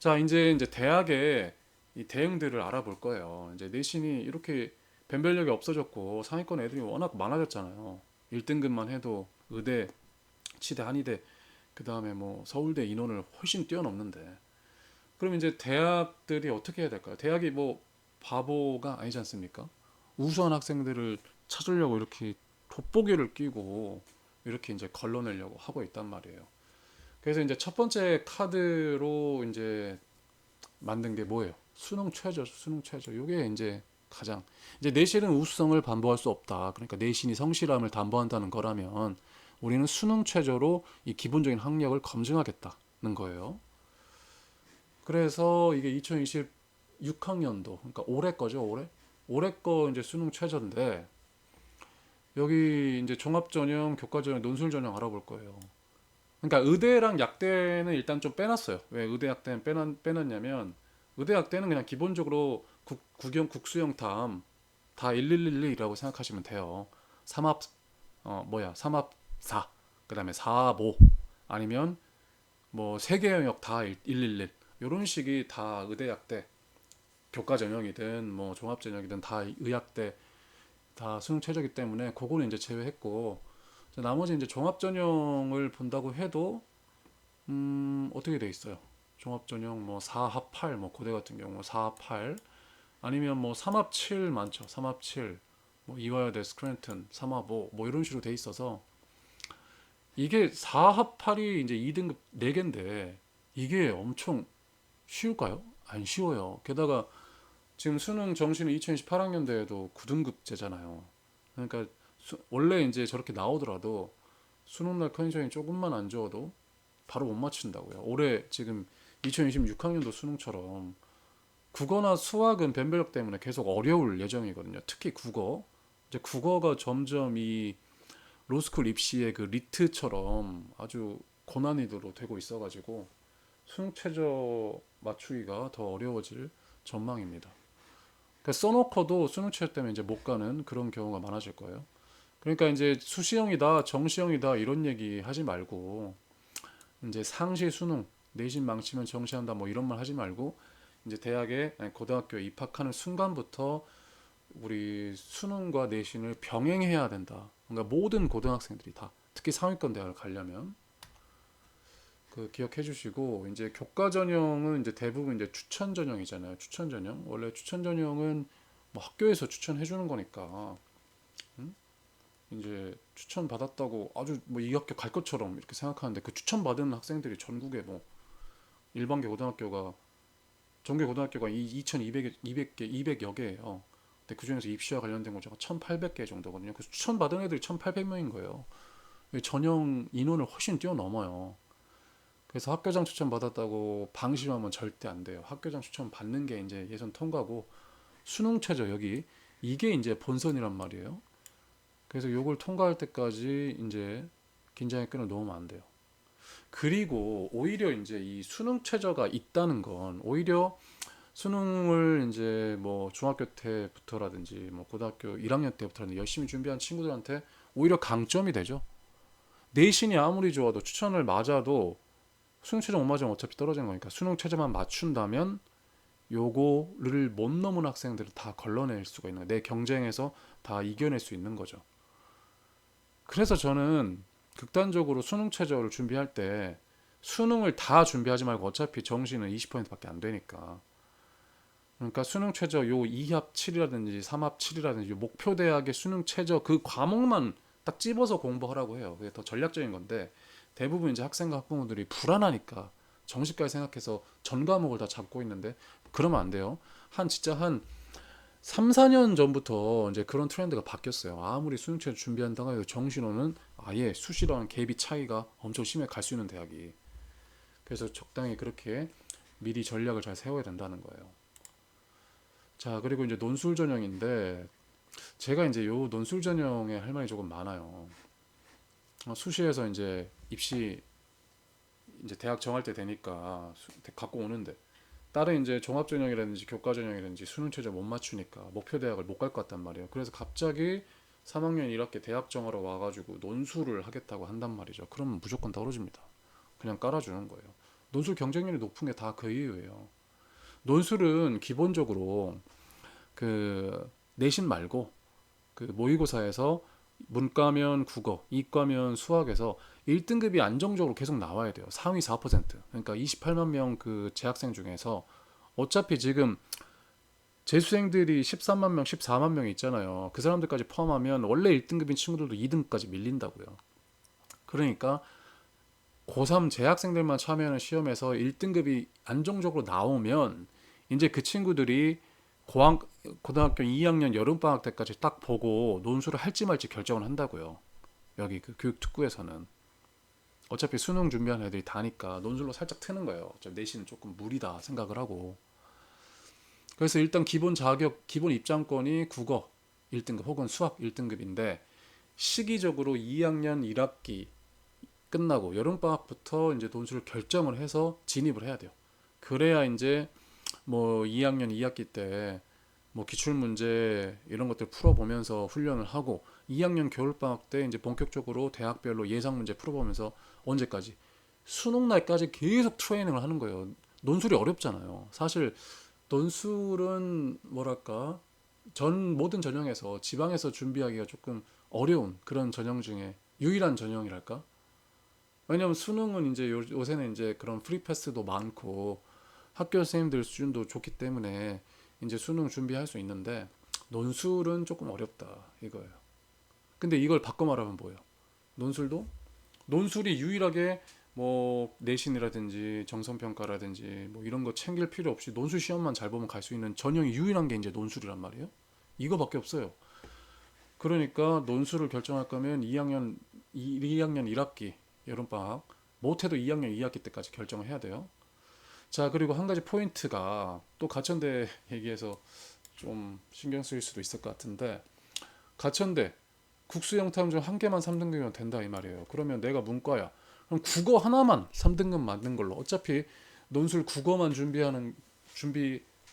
자, 이제 대학의 이 대응들을 알아볼 거예요. 이제 내신이 이렇게 변별력이 없어졌고 상위권 애들이 워낙 많아졌잖아요. 1등급만 해도 의대, 치대, 한의대, 그 다음에 뭐 서울대 인원을 훨씬 뛰어넘는데. 그럼 이제 대학들이 어떻게 해야 될까요? 대학이 뭐 바보가 아니지 않습니까? 우수한 학생들을 찾으려고 이렇게 돋보기를 끼고 이렇게 이제 걸러내려고 하고 있단 말이에요. 그래서 이제 첫 번째 카드로 이제 만든 게 뭐예요? 수능 최저, 수능 최저. 이게 이제 가장 이제 내신은 우수성을 담보할 수 없다. 그러니까 내신이 성실함을 담보한다는 거라면 우리는 수능 최저로 이 기본적인 학력을 검증하겠다는 거예요. 그래서 이게 2026학년도, 그러니까 올해 거죠, 올해. 올해 거 이제 수능 최저인데 여기 이제 종합 전형, 교과 전형, 논술 전형 알아볼 거예요. 그러니까 의대랑 약대는 일단 좀 빼놨어요. 왜 의대 약대는 빼놨냐면 의대 약대는 그냥 기본적으로 국영 국수형 다 1111이라고 생각하시면 돼요. 삼합 삼합 4 그다음에 4합 5 아니면 뭐 세개 영역 다 111 이런 식이 다 의대 약대 교과 전형이든 뭐 종합 전형이든 다 의약대 다 수능 최저이기 때문에 그거는 이제 제외했고 나머지 이제 종합 전형을 본다고 해도 어떻게 돼 있어요? 종합 전형 뭐 4합 8, 뭐 고대 같은 경우 4합 8 아니면 뭐 3합 7 많죠. 3합 7, 뭐 이화여대, 스크랜튼 3합 5, 뭐 이런 식으로 돼 있어서 이게 4합 8이 이제 2등급 4개인데 이게 엄청 쉬울까요? 안 쉬워요. 게다가 지금 수능 정시는 2018학년도에도 9등급제잖아요. 그러니까 원래 이제 저렇게 나오더라도 수능 날 컨디션이 조금만 안 좋아도 바로 못 맞춘다고요. 올해 지금 2026학년도 수능처럼 국어나 수학은 변별력 때문에 계속 어려울 예정이거든요. 특히 국어. 이제 국어가 점점 이 로스쿨 입시의 그 리트처럼 아주 고난이도로 되고 있어가지고 수능 최저 맞추기가 더 어려워질 전망입니다. 그러니까 써놓고도 수능 최저 때문에 이제 못 가는 그런 경우가 많아질 거예요. 그러니까 이제 수시형이다, 정시형이다 이런 얘기 하지 말고 이제 상시 수능 내신 망치면 정시한다 뭐 이런 말 하지 말고 이제 대학에 아니 고등학교에 입학하는 순간부터 우리 수능과 내신을 병행해야 된다. 그러니까 모든 고등학생들이 다 특히 상위권 대학을 가려면 그 기억해 주시고 이제 교과 전형은 이제 대부분 이제 추천 전형이잖아요. 추천 전형. 원래 추천 전형은 뭐 학교에서 추천해 주는 거니까 이제 추천 받았다고 아주 뭐 이 학교 갈 것처럼 이렇게 생각하는데 그 추천 받은 학생들이 전국에 뭐 일반계 고등학교가 전교 고등학교가 2,200개, 200개, 200여 개예요. 근데 그 중에서 입시와 관련된 곳이 1,800개 정도거든요. 그래서 추천받은 애들이 1,800명인 거예요. 전형 인원을 훨씬 뛰어넘어요. 그래서 학교장 추천 받았다고 방심하면 절대 안 돼요. 학교장 추천 받는 게 이제 예선 통과고 수능 최저 여기 이게 이제 본선이란 말이에요. 그래서 요걸 통과할 때까지 이제 긴장의 끈을 놓으면 안 돼요. 그리고 오히려 이제 이 수능 최저가 있다는 건 오히려 수능을 이제 뭐 중학교 때부터라든지 뭐 고등학교 1학년 때부터라든지 열심히 준비한 친구들한테 오히려 강점이 되죠. 내신이 아무리 좋아도 추천을 맞아도 수능 최저 못 맞으면 어차피 떨어지는 거니까 수능 최저만 맞춘다면 요거를 못 넘은 학생들을 다 걸러낼 수가 있는 거예요. 내 경쟁에서 다 이겨낼 수 있는 거죠. 그래서 저는 극단적으로 수능 최저를 준비할 때 수능을 다 준비하지 말고 어차피 정시는 20%밖에 안 되니까 그러니까 수능 최저 요 2합 7이라든지 3합 7이라든지 목표 대학의 수능 최저 그 과목만 딱 집어서 공부하라고 해요. 그게 더 전략적인 건데 대부분 이제 학생과 학부모들이 불안하니까 정시까지 생각해서 전 과목을 다 잡고 있는데 그러면 안 돼요. 진짜 한 3, 4년 전부터 이제 그런 트렌드가 바뀌었어요. 아무리 수능 최저 준비한다고 해도 정시로는 아예 수시랑 갭이 차이가 엄청 심해 갈 수 있는 대학이. 그래서 적당히 그렇게 미리 전략을 잘 세워야 된다는 거예요. 자, 그리고 이제 논술 전형인데 제가 이제 요 논술 전형에 할 말이 조금 많아요. 수시에서 이제 입시 이제 대학 정할 때 되니까 갖고 오는데 다른 이제 종합 전형이라든지 교과 전형이라든지 수능 최저 못 맞추니까 목표 대학을 못 갈 것 같단 말이에요. 그래서 갑자기 3학년 1학기 대학 정하러 와가지고 논술을 하겠다고 한단 말이죠. 그러면 무조건 떨어집니다. 그냥 깔아주는 거예요. 논술 경쟁률이 높은 게 다 그 이유예요. 논술은 기본적으로 그 내신 말고 그 모의고사에서 문과면 국어, 이과면 수학에서 1등급이 안정적으로 계속 나와야 돼요. 상위 4%. 그러니까 28만 명 그 재학생 중에서 어차피 지금 재수생들이 13만 명, 14만 명 있잖아요. 그 사람들까지 포함하면 원래 1등급인 친구들도 2등급까지 밀린다고요. 그러니까 고3 재학생들만 참여하는 시험에서 1등급이 안정적으로 나오면 이제 그 친구들이 고등학교 2학년 여름방학 때까지 딱 보고 논술을 할지 말지 결정을 한다고요. 여기 그 교육특구에서는. 어차피 수능 준비하는 애들이 다니까 논술로 살짝 트는 거예요. 내신은 조금 무리다 생각을 하고. 그래서 일단 기본 자격, 기본 입장권이 국어 1등급 혹은 수학 1등급인데 시기적으로 2학년 1학기 끝나고 여름방학부터 이제 논술을 결정을 해서 진입을 해야 돼요. 그래야 이제 뭐 2학년 2학기 때 뭐 기출문제 이런 것들 풀어보면서 훈련을 하고 2학년 겨울방학 때 이제 본격적으로 대학별로 예상문제 풀어보면서 언제까지? 수능 날까지 계속 트레이닝을 하는 거예요. 논술이 어렵잖아요. 사실 논술은 뭐랄까 전 모든 전형에서 지방에서 준비하기가 조금 어려운 그런 전형 중에 유일한 전형이랄까? 왜냐면 수능은 이제 요새는 이제 그런 프리패스도 많고 학교 선생님들 수준도 좋기 때문에 이제 수능 준비할 수 있는데 논술은 조금 어렵다 이거예요. 근데 이걸 바꿔 말하면 뭐예요? 논술도 논술이 유일하게 뭐 내신이라든지 정성평가라든지 뭐 이런 거 챙길 필요 없이 논술 시험만 잘 보면 갈 수 있는 전형이 유일한 게 이제 논술이란 말이에요. 이거밖에 없어요. 그러니까 논술을 결정할 거면 2학년 1학기 여름방학 못해도 2학년 2학기 때까지 결정을 해야 돼요. 자, 그리고 한 가지 포인트가 또 가천대 얘기해서 좀 신경 쓰일 수도 있을 것 같은데 가천대 국수영탐 중 한 개만 3등급이면 된다 이 말이에요. 그러면 내가 문과야. 그럼 국어 하나만 3등급 맞는 걸로 어차피 논술 국어만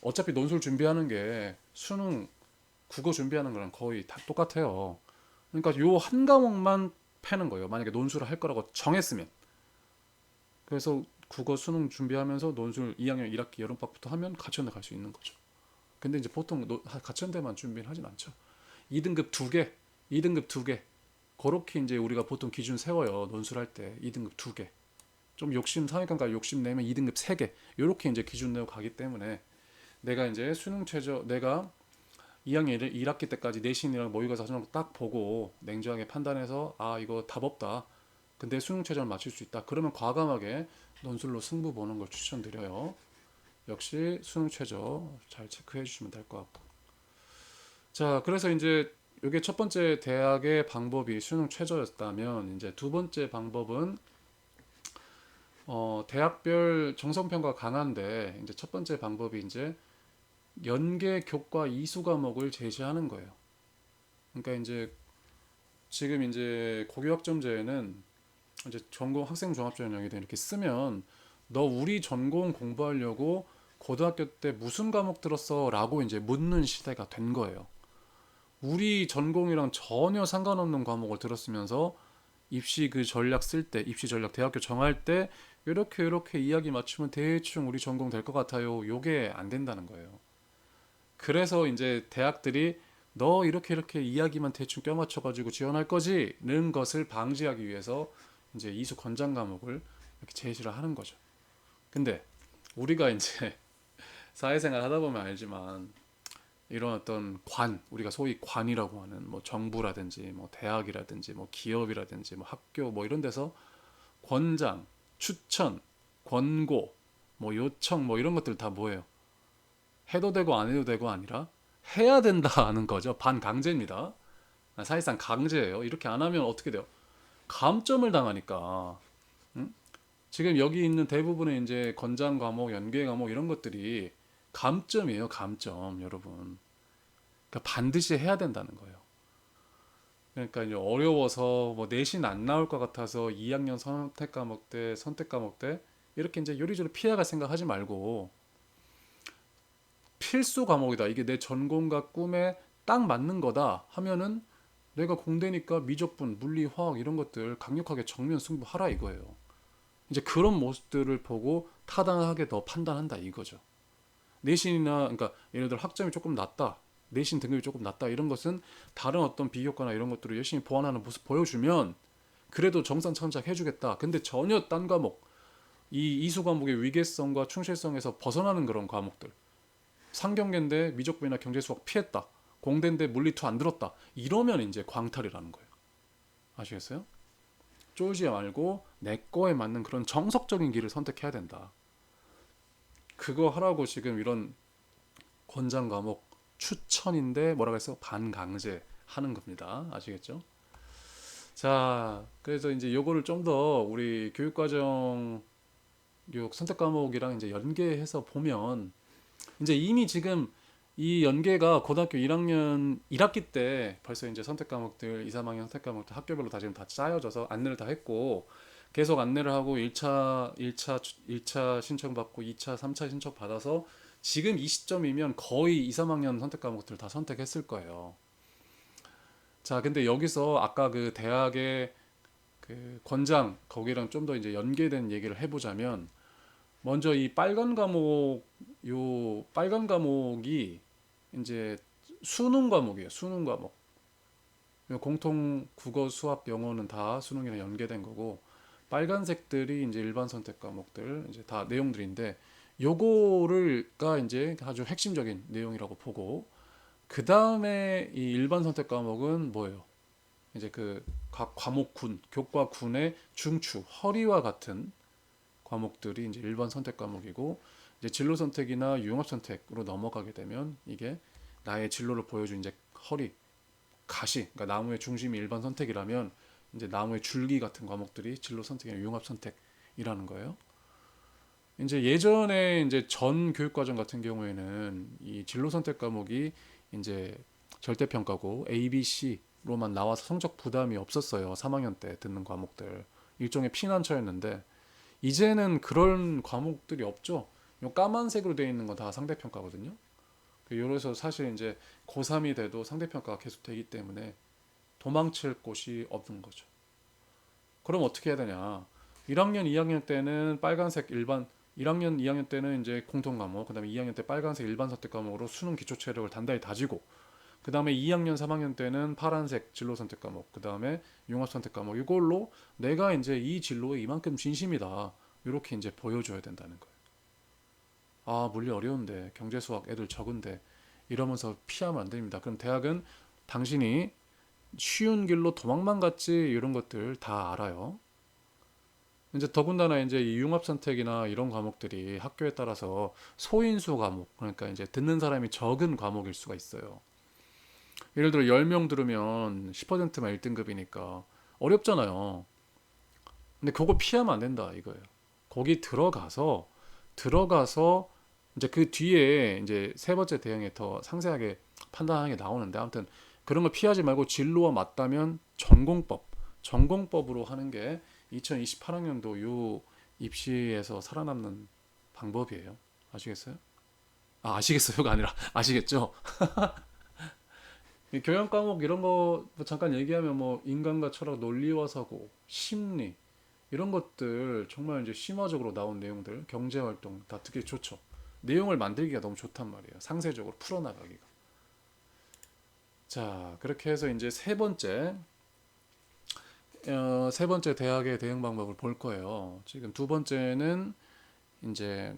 어차피 논술 준비하는 게 수능 국어 준비하는 거랑 거의 다 똑같아요. 그러니까 요 한 과목만 패는 거예요. 만약에 논술을 할 거라고 정했으면. 그래서 국어 수능 준비하면서 논술 2학년 1학기 여름방학부터 하면 가천대 갈 수 있는 거죠. 근데 이제 보통 가천대만 준비를 하진 않죠. 2등급 2개, 2등급 2개. 그렇게 이제 우리가 보통 기준 세워요. 논술할 때 2등급 2개. 좀 상위권까지 욕심 내면 2등급 3개. 이렇게 이제 기준 내고 가기 때문에 내가 이제 수능 최저 내가 2학년 1학기 때까지 내신이랑 모의고사 성적 딱 보고 냉정하게 판단해서 아 이거 답 없다. 근데 수능 최저를 맞출 수 있다. 그러면 과감하게 논술로 승부 보는 걸 추천드려요. 역시 수능 최저 잘 체크해 주시면 될 것 같고. 자, 그래서 이제 이게 첫 번째 대학의 방법이 수능 최저였다면 이제 두 번째 방법은 대학별 정성평가 강한데 이제 첫 번째 방법이 이제 연계 교과 이수 과목을 제시하는 거예요. 그러니까 이제 지금 이제 고교학점제에는 이제 전공 학생 종합전형에 이렇게 쓰면 너 우리 전공 공부하려고 고등학교 때 무슨 과목 들었어? 라고 이제 묻는 시대가 된 거예요. 우리 전공이랑 전혀 상관없는 과목을 들었으면서 입시 그 전략 쓸 때, 입시 전략 대학교 정할 때 이렇게 이야기 맞추면 대충 우리 전공 될 것 같아요. 요게 안 된다는 거예요. 그래서 이제 대학들이 너 이렇게 이야기만 대충 껴맞춰가지고 지원할 거지는 것을 방지하기 위해서 이제 이수 권장 과목을 이렇게 제시를 하는 거죠. 근데 우리가 이제 사회생활 하다 보면 알지만 이런 어떤 우리가 소위 관이라고 하는 뭐 정부라든지 뭐 대학이라든지 뭐 기업이라든지 뭐 학교 뭐 이런 데서 권장, 추천, 권고, 뭐 요청 뭐 이런 것들 다 뭐예요? 해도 되고 안 해도 되고 아니라 해야 된다는 거죠. 반강제입니다. 사실상 강제예요. 이렇게 안 하면 어떻게 돼요? 감점을 당하니까. 응? 지금 여기 있는 대부분의 이제 권장 과목, 연계 과목 이런 것들이 감점이에요. 감점, 여러분. 그러니까 반드시 해야 된다는 거예요. 그러니까 이제 어려워서 뭐 내신 안 나올 것 같아서 2학년 선택 과목 때 이렇게 이제 요리조리 피해갈 생각하지 말고 필수 과목이다. 이게 내 전공과 꿈에 딱 맞는 거다 하면은 내가 공대니까 미적분, 물리, 화학 이런 것들 강력하게 정면 승부하라 이거예요. 이제 그런 모습들을 보고 타당하게 더 판단한다 이거죠. 내신이나 그러니까 예를 들어 학점이 조금 낮다, 내신 등급이 조금 낮다 이런 것은 다른 어떤 비교과나 이런 것들을 열심히 보완하는 모습 보여주면 그래도 정상 참작해주겠다. 근데 전혀 딴 과목, 이 이수 과목의 위계성과 충실성에서 벗어나는 그런 과목들, 상경계인데 미적분이나 경제수학 피했다, 공대인데 물리2 안 들었다, 이러면 이제 광탈이라는 거예요. 아시겠어요? 쫄지 말고 내 거에 맞는 그런 정석적인 길을 선택해야 된다. 그거 하라고 지금 이런 권장 과목 추천인데 뭐라고 해서 반강제 하는 겁니다. 아시겠죠? 자, 그래서 이제 요거를 좀 더 우리 교육과정 요 선택 과목이랑 이제 연계해서 보면 이제 이미 지금 이 연계가 고등학교 1학년 1학기 때 벌써 이제 선택 과목들 2, 3학년 선택 과목들 학교별로 다 지금 다 짜여져서 안내를 다 했고 계속 안내를 하고 1차 신청 받고 2차, 3차 신청 받아서 지금 이 시점이면 거의 2, 3학년 선택 과목들 다 선택했을 거예요. 자, 근데 여기서 아까 그 대학의 그 권장 거기랑 좀 더 이제 연계된 얘기를 해보자면 먼저 이 빨간 과목 요 빨간 과목이 이제 수능 과목이에요. 수능 과목. 요 공통 국어, 수학, 영어는 다 수능이랑 연계된 거고 빨간색들이 이제 일반 선택 과목들 이제 다 내용들인데 요거를가 이제 아주 핵심적인 내용이라고 보고 그 다음에 이 일반 선택 과목은 뭐예요? 이제 그 각 과목군, 교과군의 중추, 허리와 같은 과목들이 이제 일반 선택 과목이고 이제 진로 선택이나 융합 선택으로 넘어가게 되면 이게 나의 진로를 보여준 이제 허리, 가시, 그러니까 나무의 중심이 일반 선택이라면 이제 나무의 줄기 같은 과목들이 진로 선택이나 융합 선택이라는 거예요. 이제 예전에 이제 전 교육과정 같은 경우에는 이 진로 선택 과목이 이제 절대평가고 A, B, C로만 나와서 성적 부담이 없었어요. 3학년 때 듣는 과목들. 일종의 피난처였는데 이제는 그런 과목들이 없죠. 요 까만색으로 되어 있는 건 다 상대평가거든요. 그래서 사실 이제 고3이 돼도 상대평가가 계속 되기 때문에 도망칠 곳이 없는 거죠. 그럼 어떻게 해야 되냐? 1학년, 2학년 때는 빨간색 일반 1학년, 2학년 때는 이제 공통 과목, 그다음에 2학년 때 빨간색 일반 선택 과목으로 수능 기초 체력을 단단히 다지고 그다음에 2학년, 3학년 때는 파란색 진로 선택 과목, 그다음에 융합 선택 과목 이걸로 내가 이제 이 진로에 이만큼 진심이다. 이렇게 이제 보여줘야 된다는 거예요. 아, 물리 어려운데 경제 수학 애들 적은데 이러면서 피하면 안 됩니다. 그럼 대학은 당신이 쉬운 길로 도망만 갔지 이런 것들 다 알아요. 이제 더군다나 이제 이 융합 선택이나 이런 과목들이 학교에 따라서 소인수 과목, 그러니까 이제 듣는 사람이 적은 과목일 수가 있어요. 예를 들어 10명 들으면 10%만 1등급이니까 어렵잖아요. 근데 그거 피하면 안 된다 이거예요. 거기 들어가서 이제 그 뒤에 이제 세 번째 대응에 더 상세하게 판단하는 게 나오는데 아무튼 그런 걸 피하지 말고 진로와 맞다면 전공법으로 하는 게 2028학년도 요 입시에서 살아남는 방법이에요. 아시겠어요? 아, 아시겠어요가 아니라 아시겠죠? 이 교양 과목 이런 거뭐 잠깐 얘기하면 뭐 인간과 철학, 논리와 사고, 심리 이런 것들 정말 이제 심화적으로 나온 내용들, 경제 활동 다 듣기 좋죠. 내용을 만들기가 너무 좋단 말이에요. 상세적으로 풀어나가기가. 자, 그렇게 해서 이제 세 번째 대학의 대응 방법을 볼 거예요. 지금 두 번째는 이제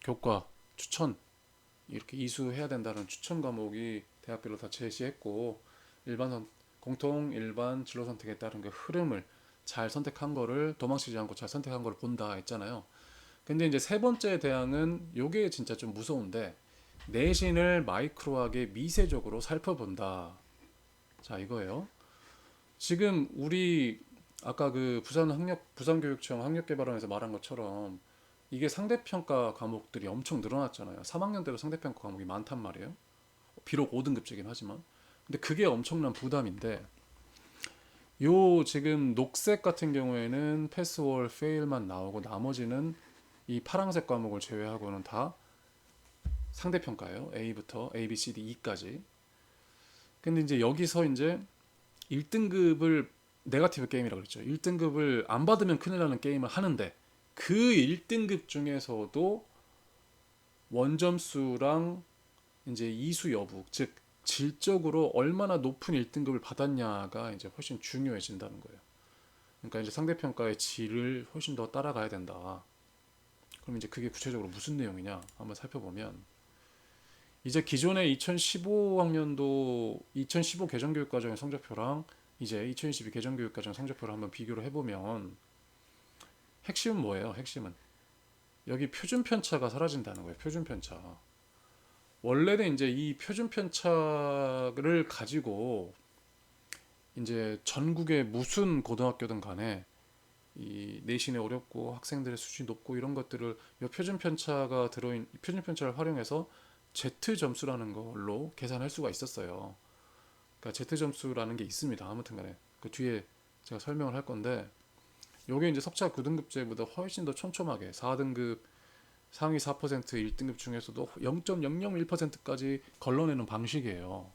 교과 추천 이렇게 이수해야 된다는 추천 과목이 대학별로 다 제시했고 공통 일반 진로 선택에 따른 그 흐름을 잘 선택한 거를 도망치지 않고 잘 선택한 거를 본다 했잖아요. 근데 이제 세 번째 대항은 요게 진짜 좀 무서운데 내신을 마이크로하게 미세적으로 살펴본다. 자, 이거예요. 지금 우리 아까 그 부산교육청 학력개발원에서 말한 것처럼 이게 상대평가 과목들이 엄청 늘어났잖아요. 3학년 때도 상대평가 과목이 많단 말이에요. 비록 5등급제긴 하지만. 근데 그게 엄청난 부담인데 요 지금 녹색 같은 경우에는 패스월, 페일만 나오고 나머지는 이 파란색 과목을 제외하고는 다 상대평가예요. A부터 A, B, C, D, E까지. 근데 이제 여기서 이제 1등급을 네거티브 게임이라고 그랬죠. 1등급을 안 받으면 큰일 나는 게임을 하는데 그 1등급 중에서도 원점수랑 이제 이수 여부, 즉 질적으로 얼마나 높은 1등급을 받았냐가 이제 훨씬 중요해진다는 거예요. 그러니까 이제 상대평가의 질을 훨씬 더 따라가야 된다. 그럼 이제 그게 구체적으로 무슨 내용이냐 한번 살펴보면, 이제 기존의 2015학년도 2015 개정교육과정의 성적표랑 이제 2022 개정교육과정 성적표를 한번 비교를 해보면 핵심은 뭐예요? 핵심은 여기 표준 편차가 사라진다는 거예요. 표준 편차. 원래는 이제 이 표준 편차를 가지고 이제 전국의 무슨 고등학교든 간에 이 내신이 어렵고 학생들의 수준이 높고 이런 것들을 이 표준 편차가 들어인 표준 편차를 활용해서 Z 점수라는 걸로 계산할 수가 있었어요. 그러니까 Z 점수라는 게 있습니다. 아무튼간에 그 뒤에 제가 설명을 할 건데, 요게 이제 석차 9등급제보다 훨씬 더 촘촘하게 4등급 상위 4% 1등급 중에서도 0.001%까지 걸러내는 방식이에요.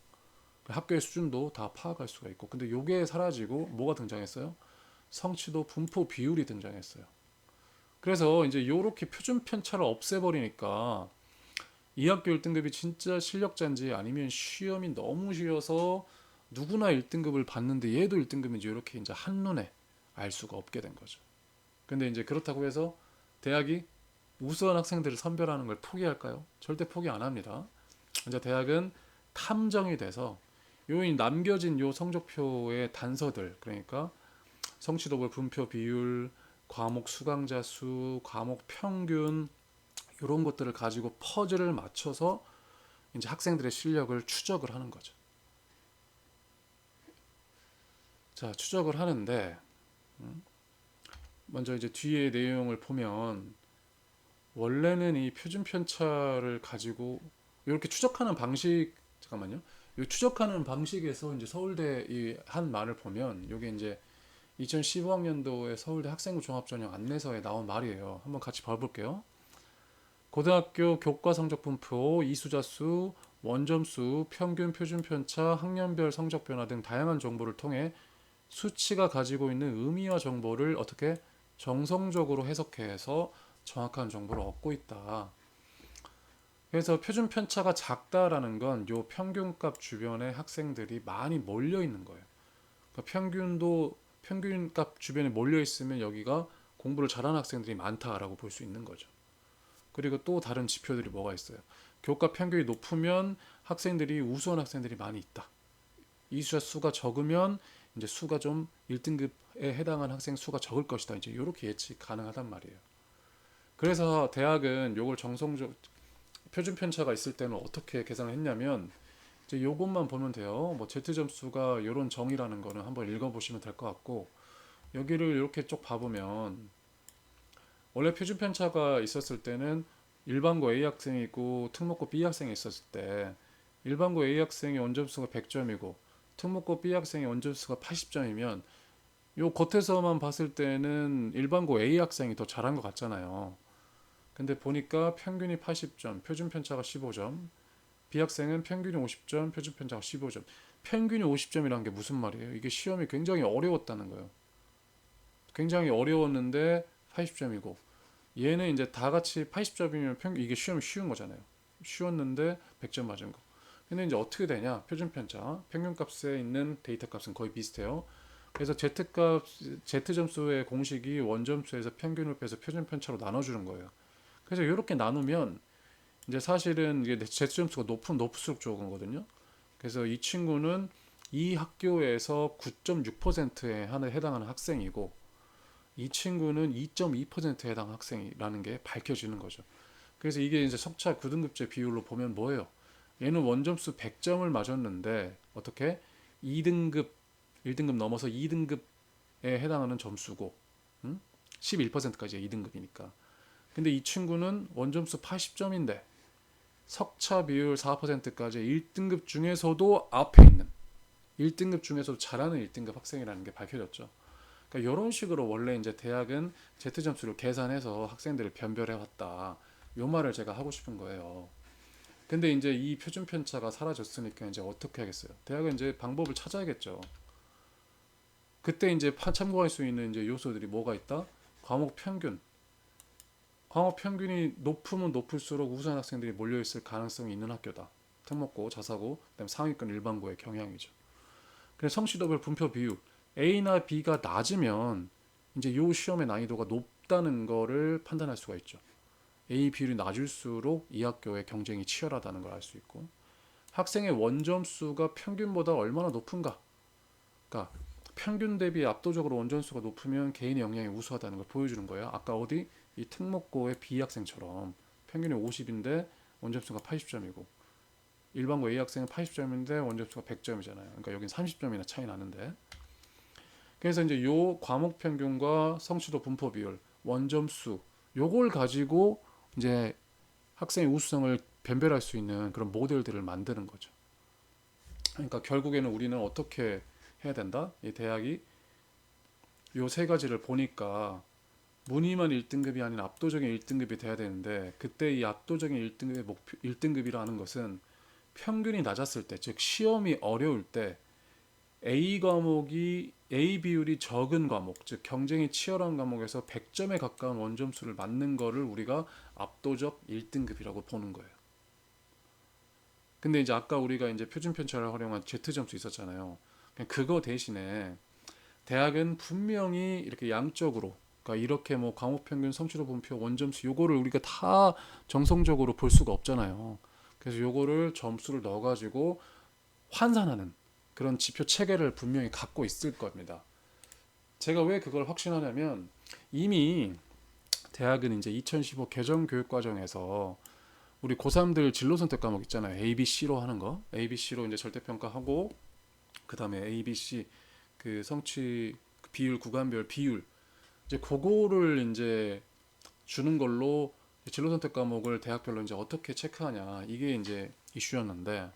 학교의 수준도 다 파악할 수가 있고, 근데 요게 사라지고 뭐가 등장했어요? 성취도 분포 비율이 등장했어요. 그래서 이제 요렇게 표준 편차를 없애버리니까 이 학교 1등급이 진짜 실력자인지 아니면 시험이 너무 쉬워서 누구나 1등급을 받는데 얘도 1등급인지 이렇게 이제 한눈에 알 수가 없게 된 거죠. 근데 이제 그렇다고 해서 대학이 우수한 학생들을 선별하는 걸 포기할까요? 절대 포기 안 합니다. 이제 대학은 탐정이 돼서 요 남겨진 요 성적표의 단서들, 그러니까 성취도 분표 비율, 과목 수강자 수, 과목 평균 이런 것들을 가지고 퍼즐을 맞춰서 이제 학생들의 실력을 추적을 하는 거죠. 자, 추적을 하는데 먼저 이제 뒤에 내용을 보면 원래는 이 표준 편차를 가지고 이렇게 추적하는 방식, 잠깐만요. 이 추적하는 방식에서 이제 서울대 이 한 말을 보면 이게 이제 2015학년도에 서울대 학생부 종합전형 안내서에 나온 말이에요. 한번 같이 봐볼게요. 고등학교 교과 성적 분포, 이수자 수, 원점수, 평균 표준 편차, 학년별 성적 변화 등 다양한 정보를 통해 수치가 가지고 있는 의미와 정보를 어떻게 정성적으로 해석해서 정확한 정보를 얻고 있다. 그래서 표준 편차가 작다라는 건 요 평균값 주변에 학생들이 많이 몰려 있는 거예요. 그러니까 평균값 주변에 몰려 있으면 여기가 공부를 잘하는 학생들이 많다라고 볼 수 있는 거죠. 그리고 또 다른 지표들이 뭐가 있어요? 교과 평균이 높으면 학생들이 우수한 학생들이 많이 있다. 이수자 수가 적으면 이제 수가 좀 1등급에 해당한 학생 수가 적을 것이다. 이제 이렇게 예측 가능하단 말이에요. 그래서 대학은 요걸 정성적 표준 편차가 있을 때는 어떻게 계산을 했냐면 이제 요것만 보면 돼요. 뭐 Z 점수가 요런 정의라는 거는 한번 읽어보시면 될 것 같고, 여기를 이렇게 쭉 봐보면 원래 표준 편차가 있었을 때는 일반고 A 학생이 있고 특목고 B 학생이 있었을 때 일반고 A 학생의 원점수가 100점이고 특목고 B 학생의 원점수가 80점이면 요 겉에서만 봤을 때는 일반고 A 학생이 더 잘한 것 같잖아요. 근데 보니까 평균이 80점, 표준 편차가 15점, B 학생은 평균이 50점, 표준 편차가 15점. 평균이 50점이라는 게 무슨 말이에요? 이게 시험이 굉장히 어려웠다는 거예요. 굉장히 어려웠는데 80점이고, 얘는 이제 다 같이 80점이면 이게 시험이 쉬운 거잖아요. 쉬웠는데 100점 맞은 거. 근데 이제 어떻게 되냐? 표준 편차, 평균값에 있는 데이터 값은 거의 비슷해요. 그래서 Z 점수의 공식이 원점수에서 평균을 빼서 표준 편차로 나눠주는 거예요. 그래서 이렇게 나누면 이제 사실은 이게 Z 점수가 높을수록 좋은 거거든요. 그래서 이 친구는 이 학교에서 9.6%에 해당하는 학생이고, 이 친구는 2.2%에 해당하는 학생이라는 게 밝혀지는 거죠. 그래서 이게 이제 석차 9등급제 비율로 보면 뭐예요? 얘는 원점수 100점을 맞았는데 어떻게 2등급, 1등급 넘어서 2등급에 해당하는 점수고, 11%까지 2등급이니까. 근데 이 친구는 원점수 80점인데 석차 비율 4%까지 1등급 중에서도 앞에 있는 1등급 중에서도 잘하는 1등급 학생이라는 게 밝혀졌죠. 그러니까 이런 식으로 원래 이제 대학은 Z 점수를 계산해서 학생들을 변별해 왔다. 요 말을 제가 하고 싶은 거예요. 근데 이제 이 표준 편차가 사라졌으니까 이제 어떻게 하겠어요? 대학은 이제 방법을 찾아야겠죠. 그때 이제 참고할 수 있는 이제 요소들이 뭐가 있다? 과목 평균. 광업 평균이 높으면 높을수록 우수한 학생들이 몰려있을 가능성이 있는 학교다. 특목고, 자사고, 그다음에 상위권 일반고의 경향이죠. 그래서 성취도별 분표 비율 A나 B가 낮으면 이제 요 시험의 난이도가 높다는 거를 판단할 수가 있죠. A 비율이 낮을수록 이 학교의 경쟁이 치열하다는 걸 알 수 있고, 학생의 원점수가 평균보다 얼마나 높은가. 그러니까 평균 대비 압도적으로 원점수가 높으면 개인의 역량이 우수하다는 걸 보여주는 거예요. 아까 어디 이 특목고의 B 학생처럼 평균이 50인데 원점수가 80점이고 일반고 A 학생은 80점인데 원점수가 100점이잖아요. 그러니까 여긴 30점이나 차이 나는데. 그래서 이제 요 과목 평균과 성취도 분포 비율, 원점수 요걸 가지고 이제 학생의 우수성을 변별할 수 있는 그런 모델들을 만드는 거죠. 그러니까 결국에는 우리는 어떻게 해야 된다? 이 대학이 요 세 가지를 보니까 무늬만 1등급이 아닌 압도적인 1등급이 돼야 되는데, 그때 이 압도적인 1등급의 목표 1등급이라는 것은 평균이 낮았을 때, 즉 시험이 어려울 때 A 과목이 A 비율이 적은 과목, 즉 경쟁이 치열한 과목에서 100점에 가까운 원점수를 맞는 거를 우리가 압도적 1등급이라고 보는 거예요. 근데 이제 아까 우리가 이제 표준 편차를 활용한 Z 점수 있었잖아요. 그거 대신에 대학은 분명히 이렇게 양적으로, 그러니까 이렇게 뭐 과목 평균, 성취도 분표, 원점수 요거를 우리가 다 정성적으로 볼 수가 없잖아요. 그래서 요거를 점수를 넣어가지고 환산하는 그런 지표 체계를 분명히 갖고 있을 겁니다. 제가 왜 그걸 확신하냐면 이미 대학은 이제 2015 개정 교육 과정에서 우리 고3들 진로 선택 과목 있잖아요. A, B, C로 하는 거. A, B, C로 이제 절대 평가하고 그다음에 A, B, C 그 성취 비율, 구간별 비율 이제 그거를 이제 주는 걸로 진로 선택 과목을 대학별로 이제 어떻게 체크하냐, 이게 이제 이슈였는데,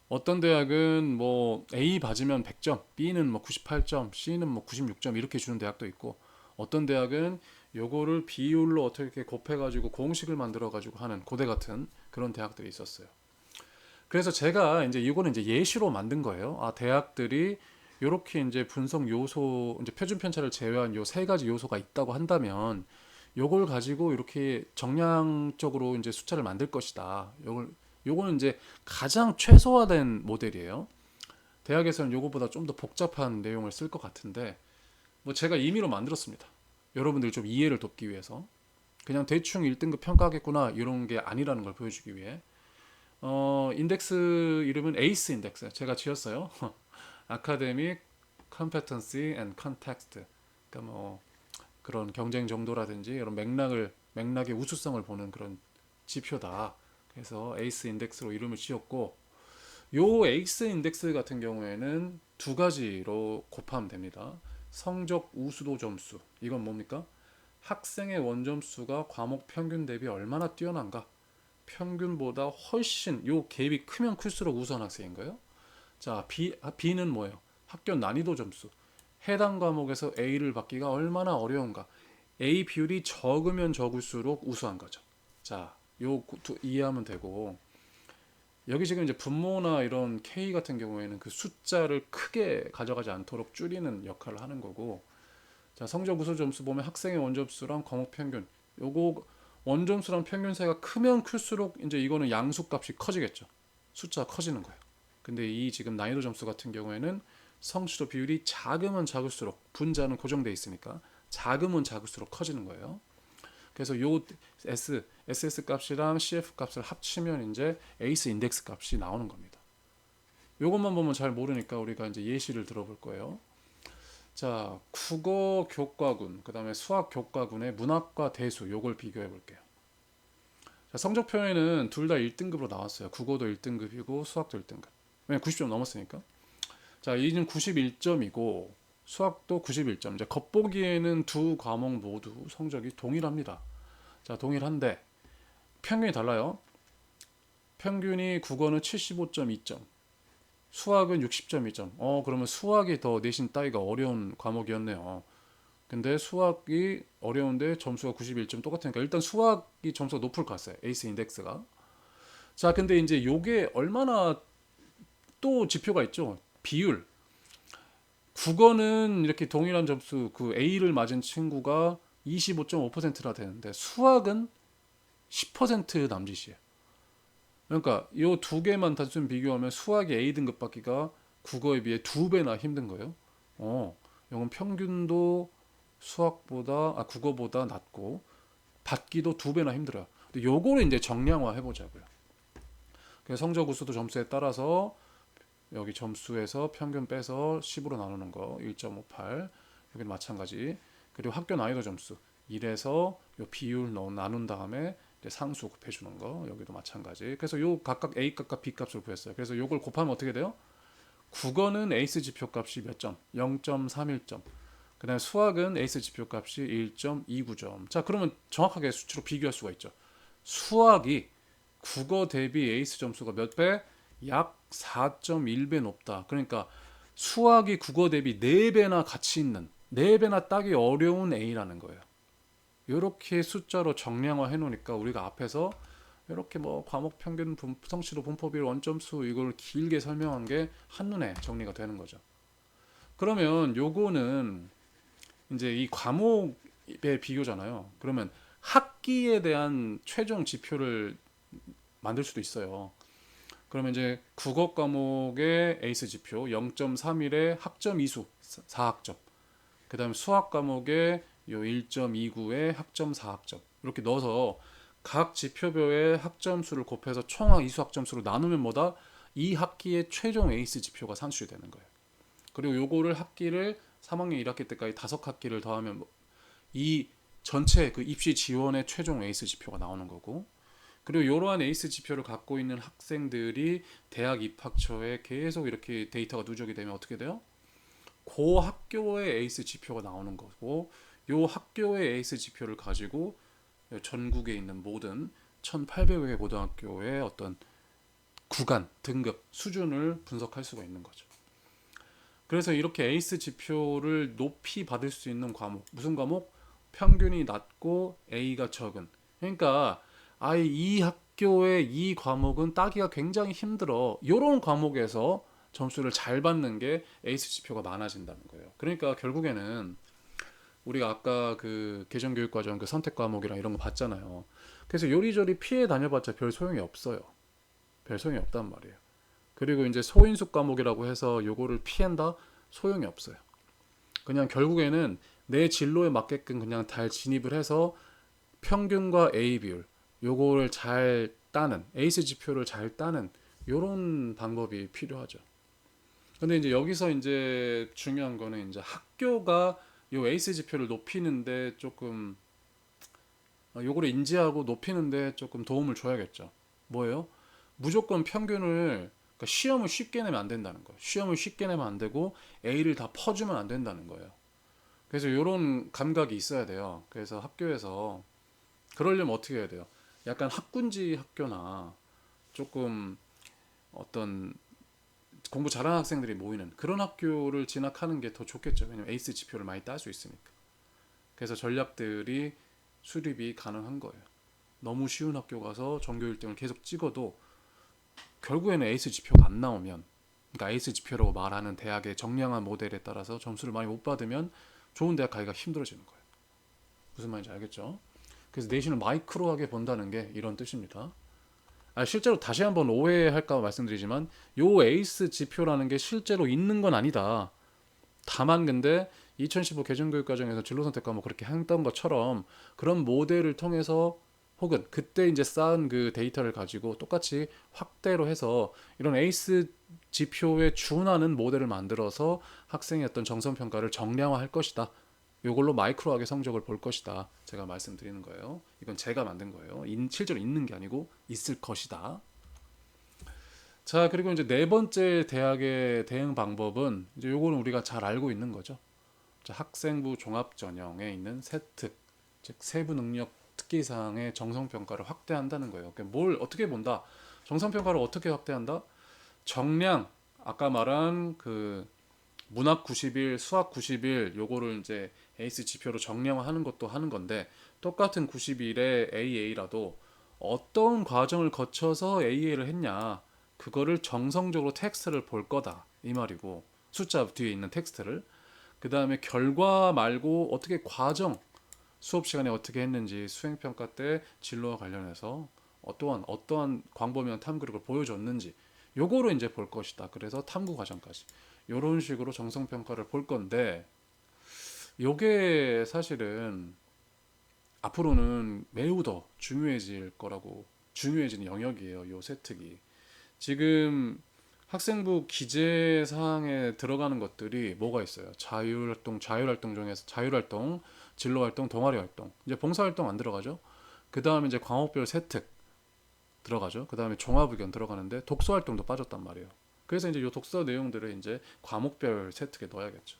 어떤 대학은 뭐 A 받으면 100점, B는 뭐 98점, C는 뭐 96점 이렇게 주는 대학도 있고, 어떤 대학은 요거를 비율로 어떻게 곱해가지고 공식을 만들어가지고 하는 고대 같은 그런 대학들이 있었어요. 그래서 제가 이제 이거는 이제 예시로 만든 거예요. 아, 대학들이 요렇게 이제 분석 요소, 이제 표준 편차를 제외한 요 세 가지 요소가 있다고 한다면 요걸 가지고 이렇게 정량적으로 이제 숫자를 만들 것이다. 요거는 이제 가장 최소화된 모델이에요. 대학에서는 요거보다 좀 더 복잡한 내용을 쓸 것 같은데 뭐 제가 임의로 만들었습니다. 여러분들 좀 이해를 돕기 위해서. 그냥 대충 1등급 평가하겠구나 이런 게 아니라는 걸 보여주기 위해. 인덱스 이름은 에이스 인덱스 제가 지었어요. Academic Competency and Context. 그러니까 뭐 그런 경쟁 정도라든지 이런 맥락의 우수성을 보는 그런 지표다. 그래서 에이스 인덱스로 이름을 지었고, 요 에이스 인덱스 같은 경우에는 두 가지로 곱하면 됩니다. 성적 우수도 점수. 이건 뭡니까? 학생의 원점수가 과목 평균 대비 얼마나 뛰어난가? 평균보다 훨씬 요 갭이 크면 클수록 우수한 학생인 거예요. 자, B는 뭐예요? 학교 난이도 점수. 해당 과목에서 A를 받기가 얼마나 어려운가? A 비율이 적으면 적을수록 우수한 거죠. 자, 요 이해하면 되고, 여기 지금 이제 분모나 이런 K 같은 경우에는 그 숫자를 크게 가져가지 않도록 줄이는 역할을 하는 거고, 자, 성적 우수 점수 보면 학생의 원점수랑 과목 평균, 요거 원점수랑 평균차가 크면 클수록 이제 이거는 양수값이 커지겠죠. 숫자가 커지는 거예요. 근데 이 지금 난이도 점수 같은 경우에는 성취도 비율이 작으면 작을수록, 분자는 고정돼 있으니까 작으면 작을수록 커지는 거예요. 그래서 요 SS 값이랑 CF 값을 합치면 이제 에이스 인덱스 값이 나오는 겁니다. 요것만 보면 잘 모르니까 우리가 이제 예시를 들어볼 거예요. 자, 국어 교과군, 그다음에 수학 교과군의 문학과 대수 요걸 비교해 볼게요. 자, 성적표에는 둘 다 1등급으로 나왔어요. 국어도 1등급이고 수학도 1등급. 왜냐면 90점 넘었으니까. 자, 이는 91점이고 수학도 91점. 이제 겉보기에는 두 과목 모두 성적이 동일합니다. 자, 동일한데 평균이 달라요. 평균이 국어는 75.2점, 수학은 60.2점. 그러면 수학이 더 내신 따기가 어려운 과목이었네요. 근데 수학이 어려운데 점수가 91점 똑같으니까 일단 수학이 점수가 높을 것 같아요. 에이스 인덱스가. 자, 근데 이제 요게 얼마나 또 지표가 있죠. 비율. 국어는 이렇게 동일한 점수, 그 A를 맞은 친구가 25.5%나 되는데 수학은 10% 남짓이에요. 그러니까 이 두 개만 단순 비교하면 수학이 A등급 받기가 국어에 비해 2배나 힘든 거예요. 영은 평균도 국어보다 낮고 받기도 2배나 힘들어요. 근데 요거를 이제 정량화 해보자고요. 그래서 성적 우수도 점수에 따라서 여기 점수에서 평균 빼서 10으로 나누는 거 1.58, 여기는 마찬가지. 그리고 학교 난이도 점수 1에서 요 비율 나눈 다음에 이제 상수 곱해 주는 거 여기도 마찬가지. 그래서 요 각각 A 값과 B 값을 구했어요. 그래서 요걸 곱하면 어떻게 돼요? 국어는 에이스 지표 값이 몇 점? 0.31점. 그다음에 수학은 에이스 지표 값이 1.29점. 자, 그러면 정확하게 수치로 비교할 수가 있죠. 수학이 국어 대비 에이스 점수가 몇 배? 약 4.1배 높다. 그러니까 수학이 국어 대비 4배나 가치 있는, 4배나 따기 어려운 A라는 거예요. 이렇게 숫자로 정량화 해놓으니까 우리가 앞에서 이렇게 뭐 과목 평균 성취도 분포비율 원점수 이걸 길게 설명한 게 한눈에 정리가 되는 거죠. 그러면 요거는 이제 이 과목의 비교잖아요. 그러면 학기에 대한 최종 지표를 만들 수도 있어요. 그러면 이제 국어 과목의 에이스 지표 0.31의 학점 이수 4학점. 그다음에 수학 과목의 요 1.29의 학점 4학점. 이렇게 넣어서 각 지표별의 학점수를 곱해서 총합 이수 학점수로 나누면 뭐다? 이 학기의 최종 에이스 지표가 산출이 되는 거예요. 그리고 요거를 학기를 3학년 1학기 때까지 5학기를 더하면 이 전체 그 입시 지원의 최종 에이스 지표가 나오는 거고, 그리고 이러한 에이스 지표를 갖고 있는 학생들이 대학 입학 초에 계속 이렇게 데이터가 누적이 되면 어떻게 돼요? 그 학교의 에이스 지표가 나오는 거고, 요 학교의 에이스 지표를 가지고 전국에 있는 모든 1,800여 개 고등학교의 어떤 구간, 등급, 수준을 분석할 수가 있는 거죠. 그래서 이렇게 에이스 지표를 높이 받을 수 있는 과목, 무슨 과목? 평균이 낮고 A가 적은. 그러니까 아예 이 학교의 이 과목은 따기가 굉장히 힘들어. 이런 과목에서 점수를 잘 받는 게 에이스 지표가 많아진다는 거예요. 그러니까 결국에는 우리가 아까 그 개정교육과정 그 선택 과목이랑 이런 거 봤잖아요. 그래서 요리조리 피해 다녀봤자 별 소용이 없어요. 별 소용이 없단 말이에요. 그리고 이제 소인수 과목이라고 해서 요거를 피한다? 소용이 없어요. 그냥 결국에는 내 진로에 맞게끔 그냥 잘 진입을 해서 평균과 A 비율 요거를 잘 따는 에이스 지표를 잘 따는 요런 방법이 필요하죠. 근데 이제 여기서 이제 중요한 거는 이제 학교가 요 에이스 지표를 높이는데 조금 요거를 인지하고 높이는데 조금 도움을 줘야겠죠. 뭐예요? 무조건 평균을 그러니까 시험을 쉽게 내면 안 된다는 거예요. 시험을 쉽게 내면 안 되고 A를 다 퍼주면 안 된다는 거예요. 그래서 이런 감각이 있어야 돼요. 그래서 학교에서 그러려면 어떻게 해야 돼요? 약간 학군지 학교나 조금 어떤 공부 잘하는 학생들이 모이는 그런 학교를 진학하는 게 더 좋겠죠. 왜냐면 에이스 지표를 많이 딸 수 있으니까. 그래서 전략들이 수립이 가능한 거예요. 너무 쉬운 학교 가서 전교 1등을 계속 찍어도 결국에는 에이스 지표가 안 나오면, 그러니까 에이스 지표라고 말하는 대학의 정량한 모델에 따라서 점수를 많이 못 받으면 좋은 대학 가기가 힘들어지는 거예요. 무슨 말인지 알겠죠? 그래서 내신을 마이크로하게 본다는 게 이런 뜻입니다. 실제로 다시 한번 오해할까 말씀드리지만 요 에이스 지표라는 게 실제로 있는 건 아니다. 다만 근데 2015 개정교육과정에서 진로선택 과목 그렇게 했던 것처럼 그런 모델을 통해서 혹은 그때 이제 쌓은 그 데이터를 가지고 똑같이 확대로 해서 이런 에이스 지표에 준하는 모델을 만들어서 학생의 어떤 정성평가를 정량화할 것이다. 이걸로 마이크로하게 성적을 볼 것이다. 제가 말씀드리는 거예요. 이건 제가 만든 거예요. 실제로 있는 게 아니고 있을 것이다. 자, 그리고 이제 네 번째 대학의 대응 방법은 이제 요거는 우리가 잘 알고 있는 거죠. 자, 학생부 종합전형에 있는 세특, 즉 세부 능력 특기사항의 정성평가를 확대한다는 거예요. 그러니까 뭘 어떻게 본다? 정성평가를 어떻게 확대한다? 정량, 아까 말한 그 문학 90일, 수학 90일 요거를 이제 에이스 지표로 정량화하는 것도 하는 건데 똑같은 90일에 AA라도 어떤 과정을 거쳐서 AA를 했냐 그거를 정성적으로 텍스트를 볼 거다 이 말이고 숫자 뒤에 있는 텍스트를 그 다음에 결과 말고 어떻게 과정 수업 시간에 어떻게 했는지 수행 평가 때 진로와 관련해서 어떠한 광범위한 탐구력을 보여줬는지 요거를 이제 볼 것이다. 그래서 탐구 과정까지 요런 식으로 정성 평가를 볼 건데 요게 사실은 앞으로는 매우 더 중요해질 거라고 중요해지는 영역이에요. 요 세특이. 지금 학생부 기재 사항에 들어가는 것들이 뭐가 있어요? 자율활동 중에서 자율활동, 진로활동, 동아리활동. 이제 봉사활동 안 들어가죠? 그 다음에 이제 과목별 세특 들어가죠. 그 다음에 종합의견 들어가는데 독서활동도 빠졌단 말이에요. 그래서 이제 요 독서 내용들을 이제 과목별 세특에 넣어야겠죠.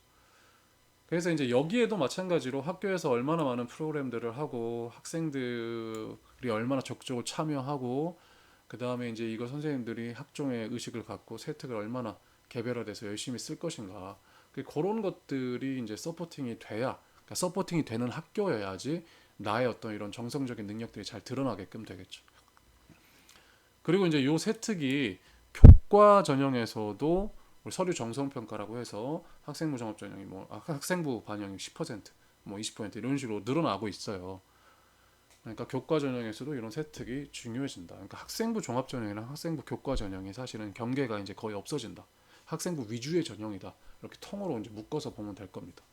그래서 이제 여기에도 마찬가지로 학교에서 얼마나 많은 프로그램들을 하고 학생들이 얼마나 적극적으로 참여하고 그 다음에 이제 이거 선생님들이 학종의 의식을 갖고 세특을 얼마나 개별화돼서 열심히 쓸 것인가 그런 것들이 이제 서포팅이 돼야 그러니까 서포팅이 되는 학교여야지 나의 어떤 이런 정성적인 능력들이 잘 드러나게끔 되겠죠. 그리고 이제 요 세특이 교과 전형에서도 서류 정성 평가라고 해서 학생부 종합 전형이 학생부 반영이 10%, 뭐 20% 이런 식으로 늘어나고 있어요. 그러니까 교과 전형에서도 이런 세특이 중요해진다. 그러니까 학생부 종합 전형이랑 학생부 교과 전형이 사실은 경계가 이제 거의 없어진다. 학생부 위주의 전형이다. 이렇게 통으로 이제 묶어서 보면 될 겁니다.